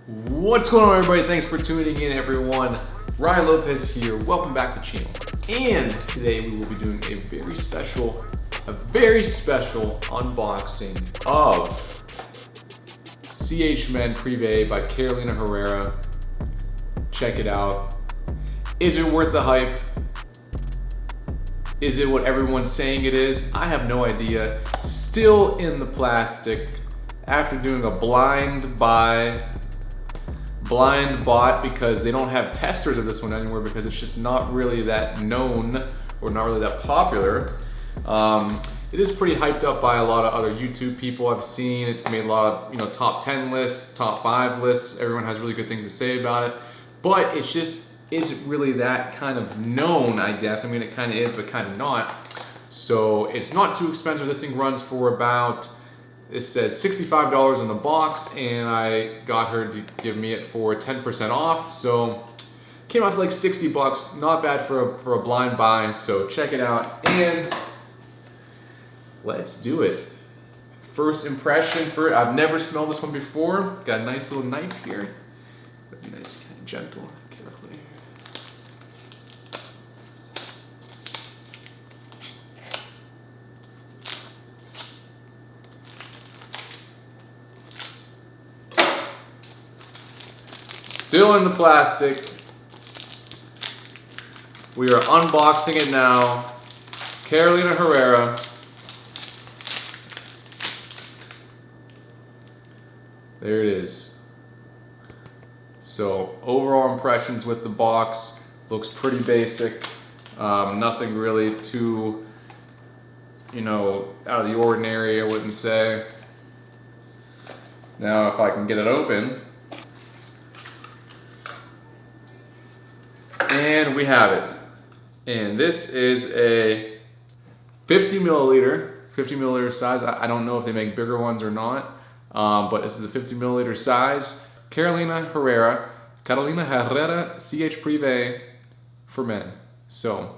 What's going on, everybody? Thanks for tuning in, everyone. Ryan Lopez here. Welcome back to the channel. And today we will be doing a very special unboxing of CH Men Privé by Carolina Herrera. Check it out. Is it worth the hype? Is it what everyone's saying it is? I have no idea. Still in the plastic after doing a blind bought because they don't have testers of this one anywhere because it's just not really that known or not really that popular. It is pretty hyped up by a lot of other YouTube people I've seen. It's made a lot of top 10 lists, top 5 lists. Everyone has really good things to say about it, but it's just isn't really that kind of known, I guess. I mean, it kind of is, but kind of not. So it's not too expensive. This thing runs for about, it says $65 on the box, and I got her to give me it for 10% off. So came out to like 60 bucks. Not bad for a blind buy. So check it out and let's do it. First impression I've never smelled this one before. Got a nice little knife here. Be nice, kind of gentle, carefully. Still in the plastic. We are unboxing it now. Carolina Herrera. There it is. So overall impressions with the box, looks pretty basic. Nothing really too, out of the ordinary, I wouldn't say. Now if I can get it open. And we have it. And this is a 50 milliliter size. I don't know if they make bigger ones or not, but this is a 50 milliliter size. Carolina Herrera CH Privé for men. So,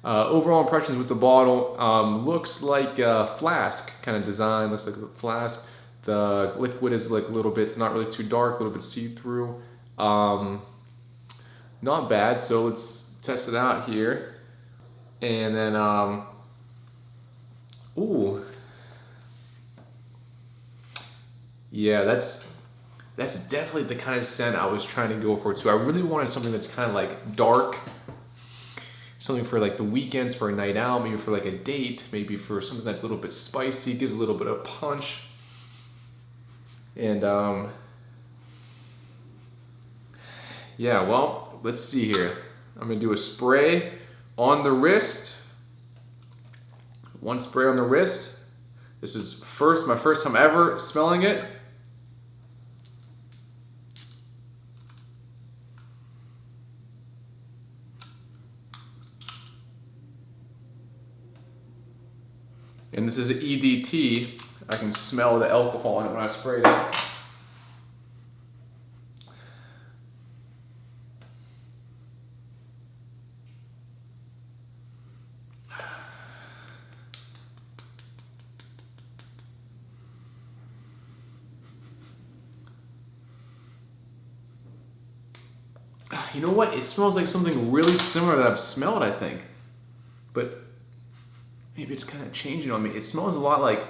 overall impressions with the bottle, looks like a flask kind of design, looks like a flask. The liquid is like a little bit, it's not really too dark, a little bit see-through. Not bad, so let's test it out here. And then, ooh. Yeah, that's definitely the kind of scent I was trying to go for too. I really wanted something that's kind of like dark, something for like the weekends, for a night out, maybe for like a date, maybe for something that's a little bit spicy, gives a little bit of punch. And yeah, well, let's see here. I'm gonna do a spray on the wrist. One spray on the wrist. This is my first time ever smelling it. And this is an EDT. I can smell the alcohol in it when I sprayed it. You know what? It smells like something really similar that I've smelled, I think. But maybe it's kind of changing on me. It smells a lot like,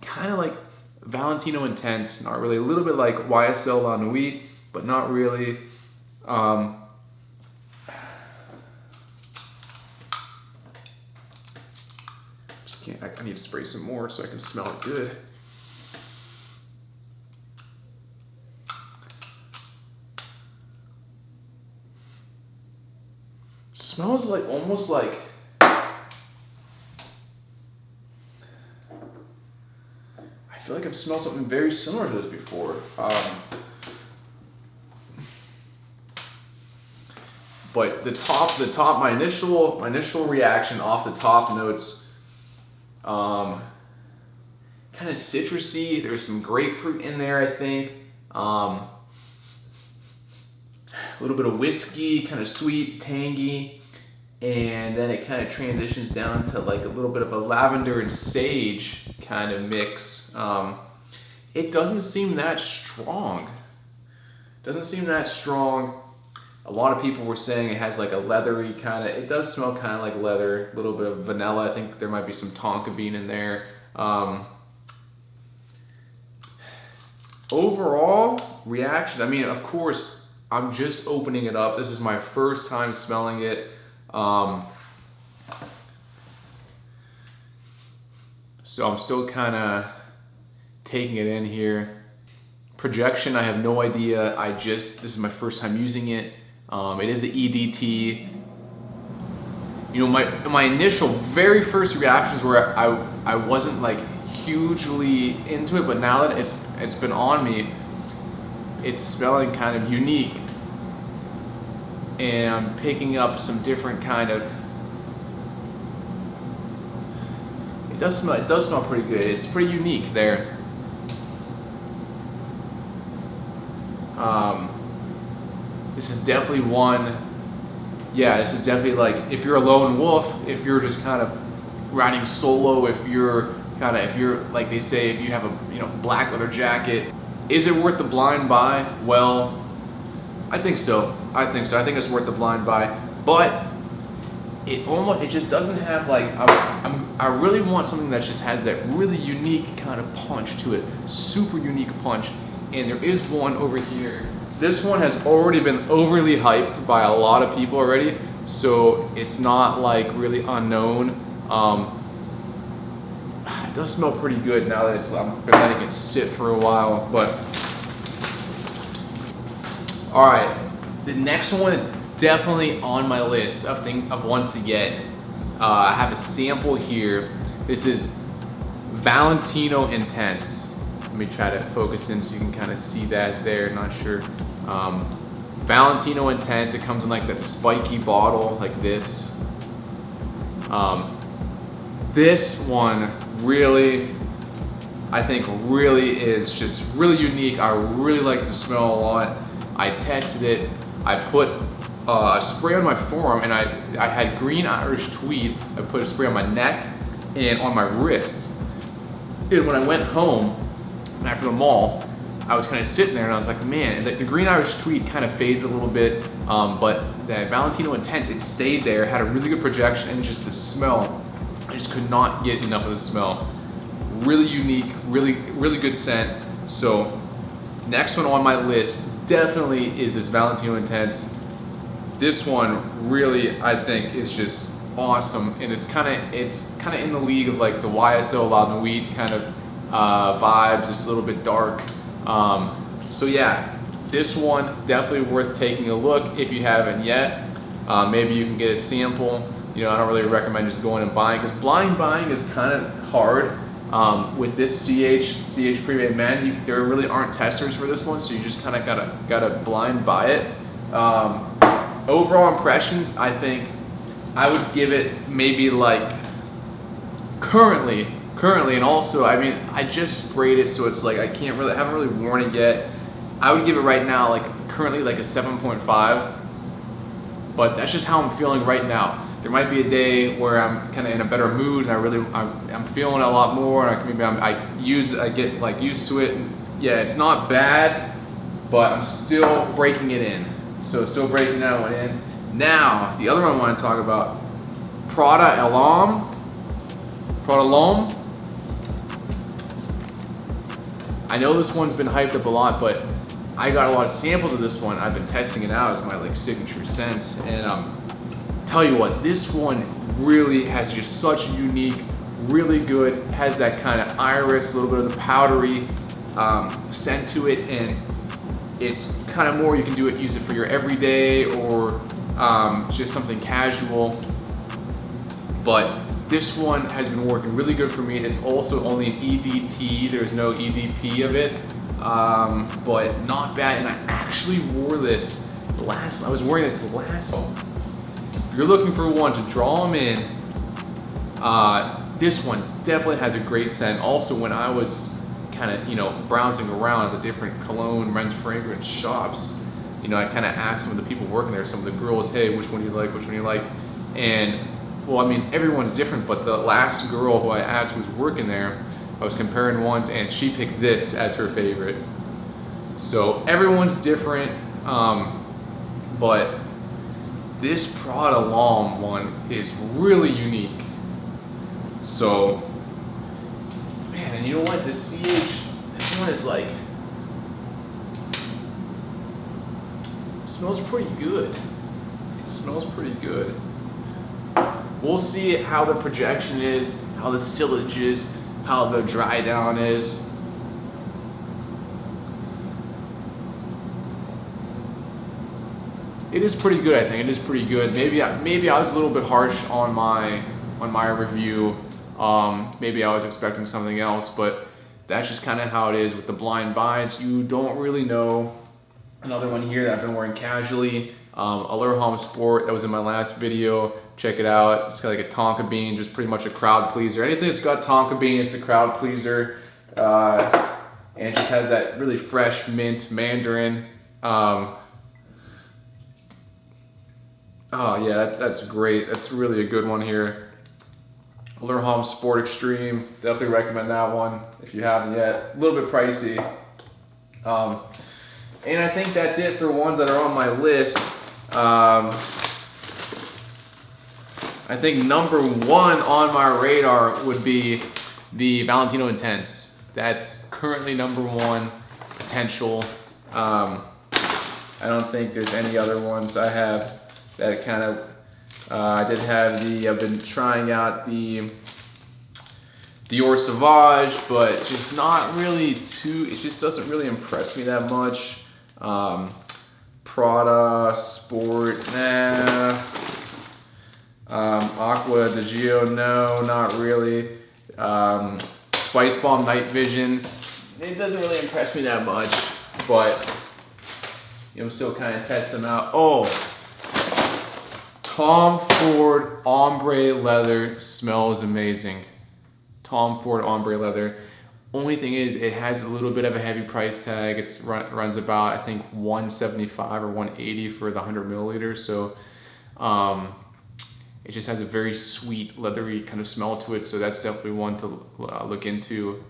kind of like Valentino Intense. Not really. A little bit like YSL La Nuit, but not really. Just can't. I need to spray some more so I can smell it good. Smells like almost like I feel like I've smelled something very similar to this before. But the top, my initial reaction off the top notes, kind of citrusy. There's some grapefruit in there, I think. A little bit of whiskey, kind of sweet, tangy. And then it kind of transitions down to like a little bit of a lavender and sage kind of mix. it doesn't seem that strong. Doesn't seem that strong. A lot of people were saying it has like a leathery kind of, it does smell kind of like leather, a little bit of vanilla. I think there might be some tonka bean in there. Overall reaction, I mean, of course, I'm just opening it up. This is my first time smelling it. So I'm still kind of taking it in here. Projection, I have no idea. This is my first time using it. It is an EDT. You know, my initial very first reactions were I wasn't like hugely into it, but now that it's been on me, it's smelling kind of unique, and I'm picking up some different kind of. It does smell pretty good. It's pretty unique there. This is definitely one. Yeah, this is definitely like if you're a lone wolf, if you're just kind of riding solo, if you're like they say, if you have a black leather jacket, is it worth the blind buy? Well, I think so. I think it's worth the blind buy, but it just doesn't have like I really want something that just has that really unique kind of punch to it, super unique punch. And there is one over here. This one has already been overly hyped by a lot of people already, so it's not like really unknown. It does smell pretty good now that I've been letting it sit for a while. But all right, the next one is definitely on my list of ones to get. I have a sample here. This is Valentino Intense. Let me try to focus in so you can kind of see that there. Not sure. Valentino Intense. It comes in like that spiky bottle, like this. This one really, I think, really is just really unique. I really like the smell a lot. I tested it. I put a spray on my forearm, and I had green Irish tweed. I put a spray on my neck and on my wrists. And when I went home after the mall, I was kind of sitting there and I was like, man, the green Irish tweed kind of faded a little bit, but the Valentino Intense, it stayed there, had a really good projection, and just the smell, I just could not get enough of the smell. Really unique, really good scent. So next one on my list definitely is this Valentino Intense. This one really, I think, is just awesome, and it's kind of in the league of like the YSL La Nuit kind of vibes. It's a little bit dark. So yeah, this one definitely worth taking a look if you haven't yet. Maybe you can get a sample. I don't really recommend just going and buying, because blind buying is kind of hard. With this CH Privé Men, there really aren't testers for this one, so you just kind of gotta blind buy it. Overall impressions, I think I would give it maybe like currently, and also, I mean, I just sprayed it, so it's like I haven't really worn it yet. I would give it right now, like currently, like a 7.5. But that's just how I'm feeling right now. There might be a day where I'm kind of in a better mood, and I'm feeling it a lot more, and I get like used to it. And yeah, it's not bad, but I'm still breaking it in. So still breaking that one in. Now, the other one I want to talk about, Prada Amouage. I know this one's been hyped up a lot, but I got a lot of samples of this one. I've been testing it out as my like signature scents, and tell you what, this one really has just such unique, really good, has that kind of iris, a little bit of the powdery scent to it, and it's kind of more, you can use it for your everyday or just something casual. But this one has been working really good for me. It's also only an EDT, there's no EDP of it, but not bad. And I actually wore this I was wearing this last. If you're looking for one to draw them in, this one definitely has a great scent. Also, when I was kind of, browsing around at the different Cologne men's fragrance shops, I kind of asked some of the people working there, some of the girls, hey, which one do you like, which one do you like? And well, I mean, everyone's different, but the last girl who I asked who was working there, I was comparing ones, and she picked this as her favorite. So everyone's different, but this Prada Amouage one is really unique. So, man, and you know what? The CH, this one is like, smells pretty good. It smells pretty good. We'll see how the projection is, how the sillage is, how the dry down is. It is pretty good, I think. It is pretty good. Maybe I was a little bit harsh on my review. Maybe I was expecting something else, but that's just kind of how it is with the blind buys. You don't really know. Another one here that I've been wearing casually, Herrera Sport. That was in my last video. Check it out. It's got like a tonka bean, just pretty much a crowd pleaser. Anything that's got tonka bean, it's a crowd pleaser. And it just has that really fresh mint mandarin. Oh yeah, that's great. That's really a good one here. Herrera Sport Extreme. Definitely recommend that one if you haven't yet. A little bit pricey. And I think that's it for ones that are on my list. I think number one on my radar would be the Valentino Intense. That's currently number one potential. I don't think there's any other ones I have that kind of, I've been trying out the Dior Sauvage, but just not really it just doesn't really impress me that much. Prada Sport, nah. Aqua di Gio, no, not really. Spice Bomb Night Vision, it doesn't really impress me that much, but I'm still kind of testing them out. Oh, Tom Ford Ombre Leather smells amazing. Tom Ford Ombre Leather. Only thing is, it has a little bit of a heavy price tag. It runs about, I think, $175 or $180 for the 100 milliliters. So it just has a very sweet, leathery kind of smell to it. So that's definitely one to look into.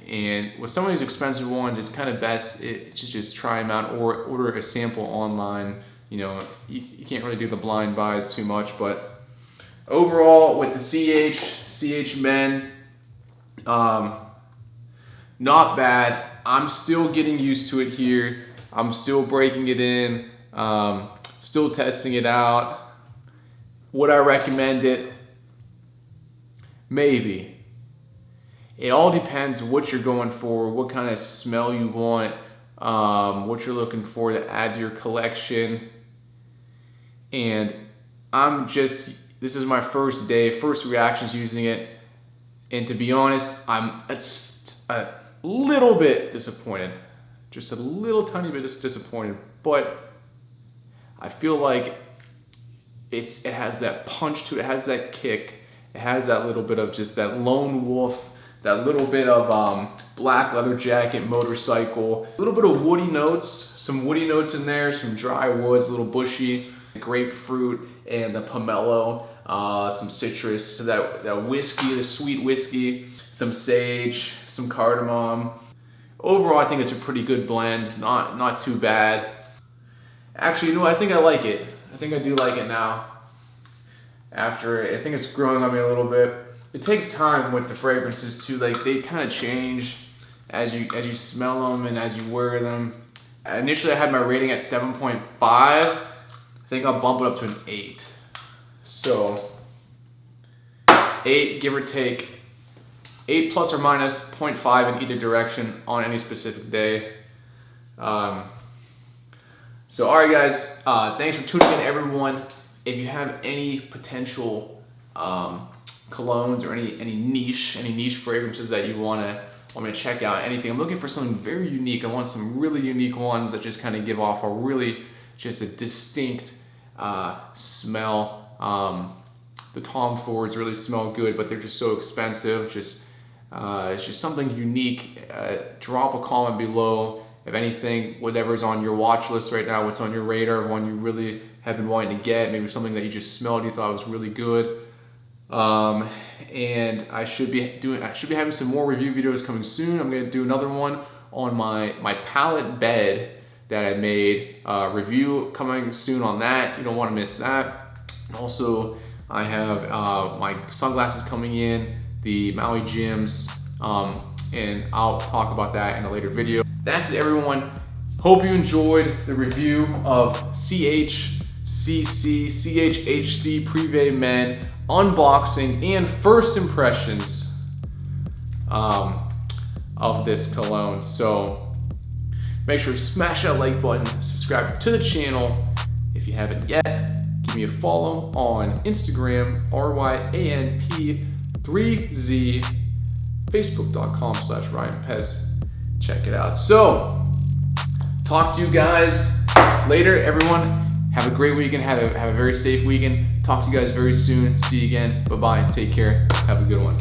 And with some of these expensive ones, it's kind of best to just try them out or order a sample online. You can't really do the blind buys too much, but overall with the CH Men, not bad. I'm still getting used to it here. I'm still breaking it in, still testing it out. Would I recommend it? Maybe. It all depends what you're going for, what kind of smell you want, what you're looking for to add to your collection. And this is my first reactions using it. And to be honest, I'm a little bit disappointed. Just a little tiny bit disappointed. But I feel like it has that punch to it. It has that kick. It has that little bit of just that lone wolf, that little bit of black leather jacket, motorcycle, a little bit of woody notes, some woody notes in there, some dry woods, a little bushy, grapefruit and the pomelo, some citrus, so that whiskey, the sweet whiskey, some sage, some cardamom. Overall, I think it's a pretty good blend, not too bad. Actually, I think I like it. I think I do like it now. I think it's growing on me a little bit. It takes time with the fragrances too. Like they kind of change as you smell them and as you wear them. Initially, I had my rating at 7.5. I think I'll bump it up to an 8. So 8, give or take, 8 plus or minus 0.5 in either direction on any specific day. So all right, guys, thanks for tuning in, everyone. If you have any potential colognes or any niche fragrances that you want me to check out, anything, I'm looking for something very unique. I want some really unique ones that just kind of give off just a distinct smell. The Tom Fords really smell good, but they're just so expensive. It's just something unique. Drop a comment below. If anything, whatever's on your watch list right now, what's on your radar, one you really have been wanting to get, maybe something that you just smelled, you thought was really good. And I should be having some more review videos coming soon. I'm gonna do another one on my pallet bed that I made. Review coming soon on that. You don't want to miss that. And also, I have my sunglasses coming in, the Maui Gyms, and I'll talk about that in a later video. That's it, everyone. Hope you enjoyed the review of CHC Privé Men unboxing and first impressions of this cologne. So make sure to smash that like button, subscribe to the channel if you haven't yet. Give me a follow on Instagram, RYANP3Z, Facebook.com/RyanPez. Check it out. So, talk to you guys later, everyone. Have a great weekend. Have a very safe weekend. Talk to you guys very soon. See you again. Bye-bye. Take care. Have a good one.